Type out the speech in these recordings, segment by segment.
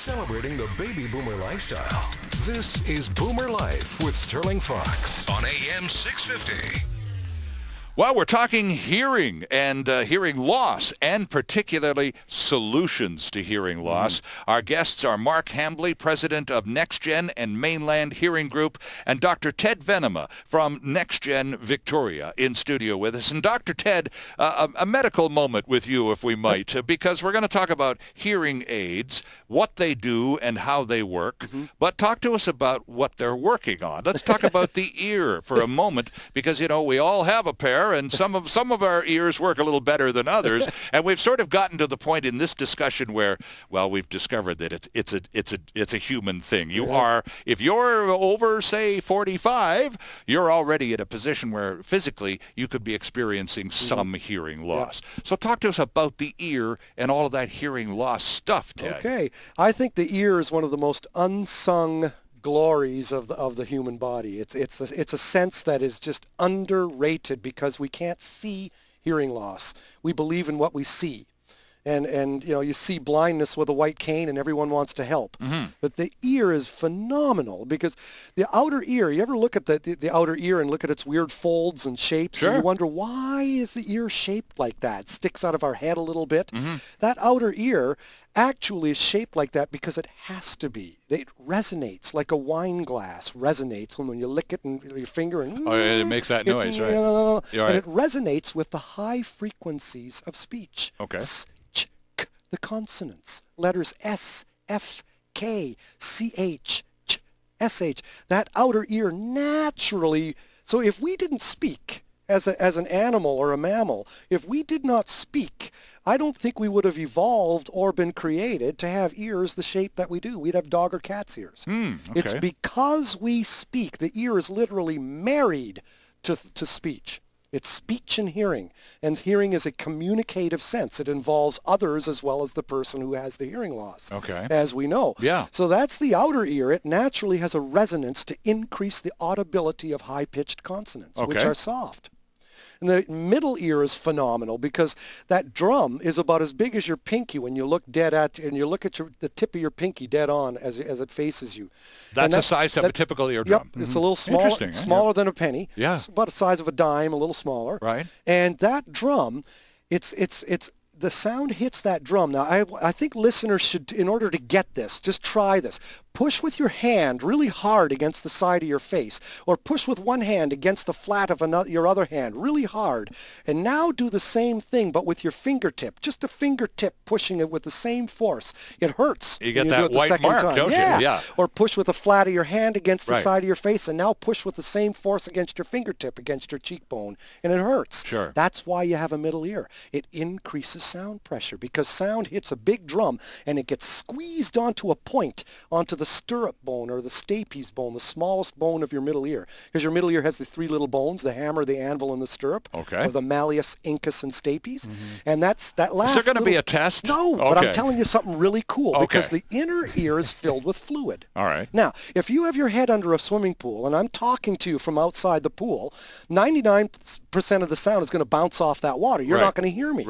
Celebrating the baby boomer lifestyle. This is Boomer Life with Sterling Fox on AM 650. Well, we're talking hearing and hearing loss, and particularly solutions to hearing loss. Our guests are Mark Hambly, president of NexGen and Mainland Hearing Group, and Dr. Ted Venema from NexGen Victoria in studio with us. And Dr. Ted, a medical moment with you, if we might, because we're going to talk about hearing aids, what they do and how they work. But talk to us about what they're working on. Let's talk about the ear for a moment, because, you know, we all have a pair, and some of our ears work a little better than others, and we've sort of gotten to the point in this discussion where, well, we've discovered that it's a human thing. You are, if you're over, say, 45, you're already at a position where physically you could be experiencing some hearing loss. So talk to us about the ear and all of that hearing loss stuff, Ted. Okay, I think the ear is one of the most unsung glories of the human body. It's a sense that is just underrated because we can't see hearing loss. We believe in what we see. And you know, you see blindness with a white cane and everyone wants to help. But the ear is phenomenal because the outer ear, you ever look at the outer ear and look at its weird folds and shapes? And you wonder, why is the ear shaped like that? It sticks out of our head a little bit. That outer ear actually is shaped like that because it has to be. It resonates like a wine glass resonates when you lick it and your finger and it makes that noise, right? And it resonates with the high frequencies of speech. Okay. The consonants, letters S, F, K, C, H, Ch, S, H. That outer ear naturally. So if we didn't speak as an animal or a mammal, if we did not speak, I don't think we would have evolved or been created to have ears the shape that we do. We'd have dog or cat's ears. It's because we speak. The ear is literally married to speech. It's speech and hearing is a communicative sense. It involves others as well as the person who has the hearing loss, as we know. So that's the outer ear. It naturally has a resonance to increase the audibility of high-pitched consonants, which are soft. And the middle ear is phenomenal because that drum is about as big as your pinky when you look dead at, and you look at the tip of your pinky dead on as it faces you. That's the size of a typical eardrum. Yep, it's a little smaller than a penny. It's about the size of a dime, a little smaller. And that drum, it's the sound hits that drum. Now, I think listeners should, in order to get this, just try this. Push with your hand really hard against the side of your face, or push with one hand against the flat of your other hand really hard. And now do the same thing, but with your fingertip. Just a fingertip pushing it with the same force. It hurts. You get that white mark, don't you? Yeah. Or push with the flat of your hand against the side of your face, and now push with the same force against your fingertip, against your cheekbone, and it hurts. That's why you have a middle ear. It increases sound pressure because sound hits a big drum and it gets squeezed onto a point, onto the stirrup bone or the stapes bone, the smallest bone of your middle ear, because your middle ear has the three little bones, the hammer, the anvil, and the stirrup, or the malleus, incus, and stapes. And that last. Is there going to be a test? No, but I'm telling you something really cool because the inner ear is filled with fluid. Now, if you have your head under a swimming pool and I'm talking to you from outside the pool, 99% of the sound is going to bounce off that water. You're not going to hear me.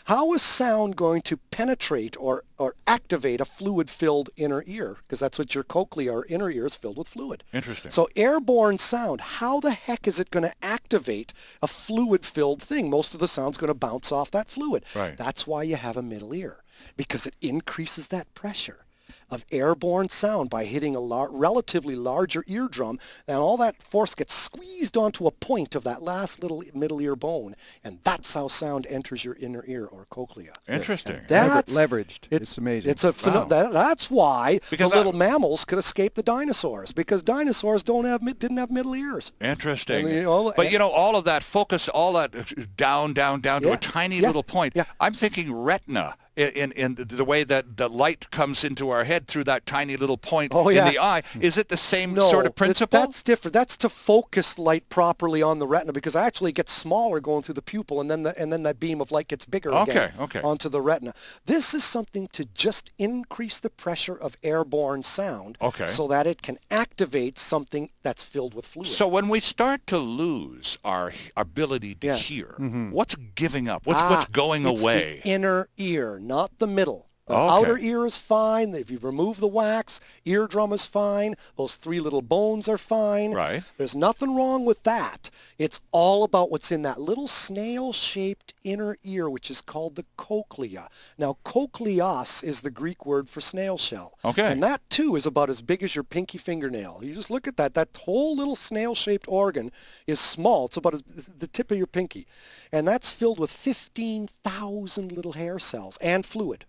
How is sound going to penetrate or activate a fluid-filled inner ear? Because that's what your cochlea or inner ear is filled with fluid. Interesting. So airborne sound, how the heck is it going to activate a fluid-filled thing? Most of the sound's going to bounce off that fluid. That's why you have a middle ear, because it increases that pressure of airborne sound by hitting a relatively larger eardrum, and all that force gets squeezed onto a point of that last little middle ear bone, and that's how sound enters your inner ear or cochlea. Interesting. That's leveraged. It's amazing. It's that's why the little mammals could escape the dinosaurs, because dinosaurs didn't have middle ears. Interesting. But you know, all of that focus, all that down to a tiny little point. I'm thinking retina. In the way that the light comes into our head through that tiny little point in the eye. Is it the same sort of principle? That's different. That's to focus light properly on the retina, because actually it gets smaller going through the pupil, and then that beam of light gets bigger again onto the retina. This is something to just increase the pressure of airborne sound so that it can activate something that's filled with fluid. So when we start to lose our ability to hear, what's giving up? What's going away? It's the inner ear, not the middle. The Okay. outer ear is fine. If you remove the wax, eardrum is fine. Those 3 little bones are fine. Right. There's nothing wrong with that. It's all about what's in that little snail-shaped inner ear, which is called the cochlea. Now, cochleos is the Greek word for snail shell. Okay. And that, too, is about as big as your pinky fingernail. You just look at that. That whole little snail-shaped organ is small. It's about the tip of your pinky. And that's filled with 15,000 little hair cells and fluid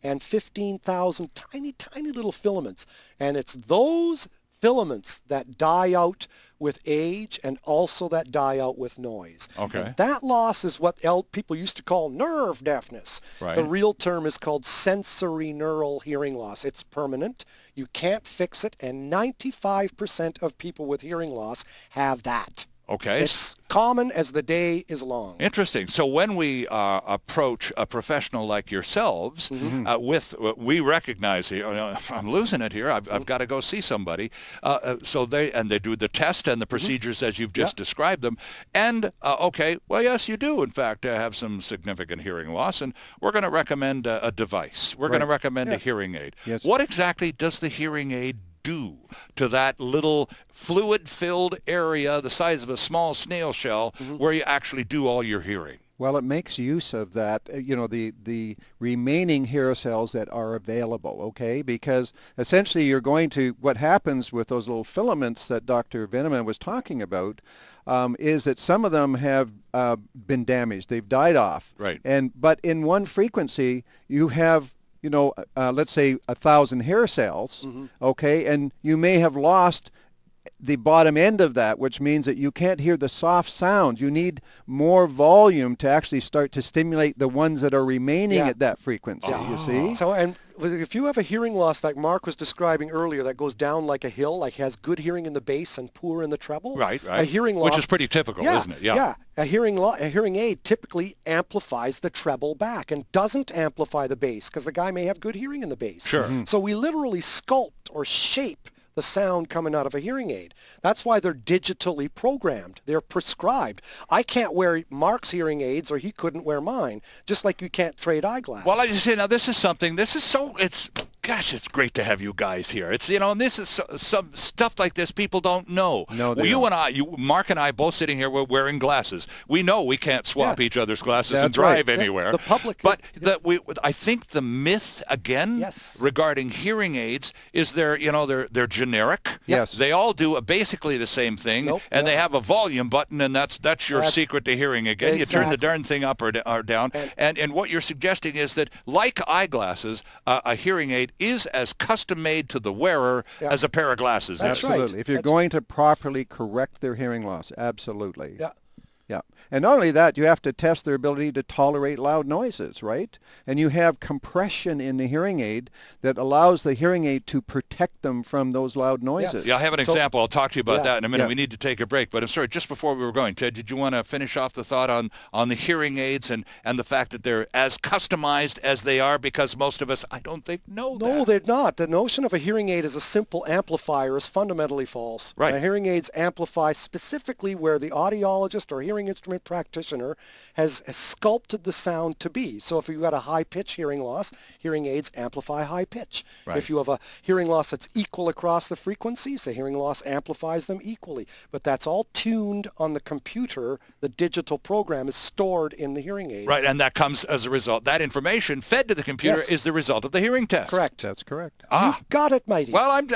and 15,000 tiny, tiny little filaments. And it's those filaments that die out with age and also that die out with noise. Okay. And that loss is what people used to call nerve deafness. Right. The real term is called sensory neural hearing loss. It's permanent. You can't fix it, and 95% of people with hearing loss have that. Okay. It's common as the day is long. Interesting. So when we approach a professional like yourselves, we recognize here, I'm losing it here. I've got to go see somebody. So they do the test and the procedures as you've just described them. And okay, well, yes, you do in fact have some significant hearing loss, and we're going to recommend a device. We're going to recommend a hearing aid. Yes. What exactly does the hearing aid do to that little fluid-filled area the size of a small snail shell where you actually do all your hearing? Well, it makes use of that, the remaining hair cells that are available, okay? Because essentially you're going to, what happens with those little filaments that Dr. Veneman was talking about is that some of them have been damaged. They've died off. Right. But in one frequency, you have let's say 1,000 hair cells, okay, and you may have lost the bottom end of that, which means that you can't hear the soft sounds. You need more volume to actually start to stimulate the ones that are remaining at that frequency, you see? So, and if you have a hearing loss like Mark was describing earlier that goes down like a hill, like has good hearing in the bass and poor in the treble. Right. A hearing loss. Which is pretty typical, isn't it? Yeah. A hearing aid typically amplifies the treble back and doesn't amplify the bass because the guy may have good hearing in the bass. Sure. So we literally sculpt or shape the sound coming out of a hearing aid. That's why they're digitally programmed. They're prescribed. I can't wear Mark's hearing aids or he couldn't wear mine, just like you can't trade eyeglasses. Well, I just say, now this is so, gosh, it's great to have you guys here. It's, and this is some stuff like this people don't know. No, they well, don't. Mark and I both sitting here, we're wearing glasses. We know we can't swap each other's glasses and That's right. drive anywhere. The public. But I think the myth, again, regarding hearing aids is they're generic. Yes. They all do basically the same thing, and they have a volume button, and that's your secret to hearing again. You turn the darn thing up or down, and what you're suggesting is that, like eyeglasses, a hearing aid is as custom-made to the wearer as a pair of glasses That's is. right. Absolutely. If you're going to properly correct their hearing loss, absolutely. Yeah. Yeah. And not only that, you have to test their ability to tolerate loud noises, right? And you have compression in the hearing aid that allows the hearing aid to protect them from those loud noises. Yeah, I have an example. I'll talk to you about that in a minute. Yeah. We need to take a break. But I'm sorry, just before we were going, Ted, did you want to finish off the thought on the hearing aids and the fact that they're as customized as they are? Because most of us, I don't think, know that. No, they're not. The notion of a hearing aid as a simple amplifier is fundamentally false. Right. Hearing aids amplify specifically where the audiologist or hearing instrument practitioner has sculpted the sound to be. So if you've got a high-pitch hearing loss, hearing aids amplify high pitch. Right. If you have a hearing loss that's equal across the frequencies, the hearing loss amplifies them equally. But that's all tuned on the computer. The digital program is stored in the hearing aid. Right, and that comes as a result. That information fed to the computer is the result of the hearing test. Correct. That's correct. You got it, matey. Well, I'm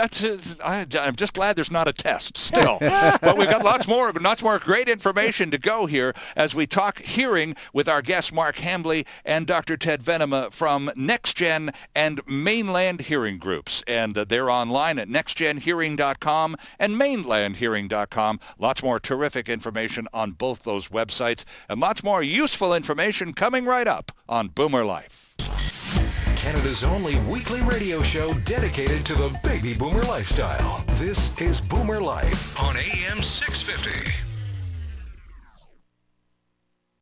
just glad there's not a test still. But we've got lots more great information to go here as we talk hearing with our guest Mark Hambley and Dr. Ted Venema from NexGen and Mainland Hearing Groups. And they're online at nextgenhearing.com and mainlandhearing.com. Lots more terrific information on both those websites and lots more useful information coming right up on Boomer Life. Canada's only weekly radio show dedicated to the baby boomer lifestyle. This is Boomer Life on AM 650.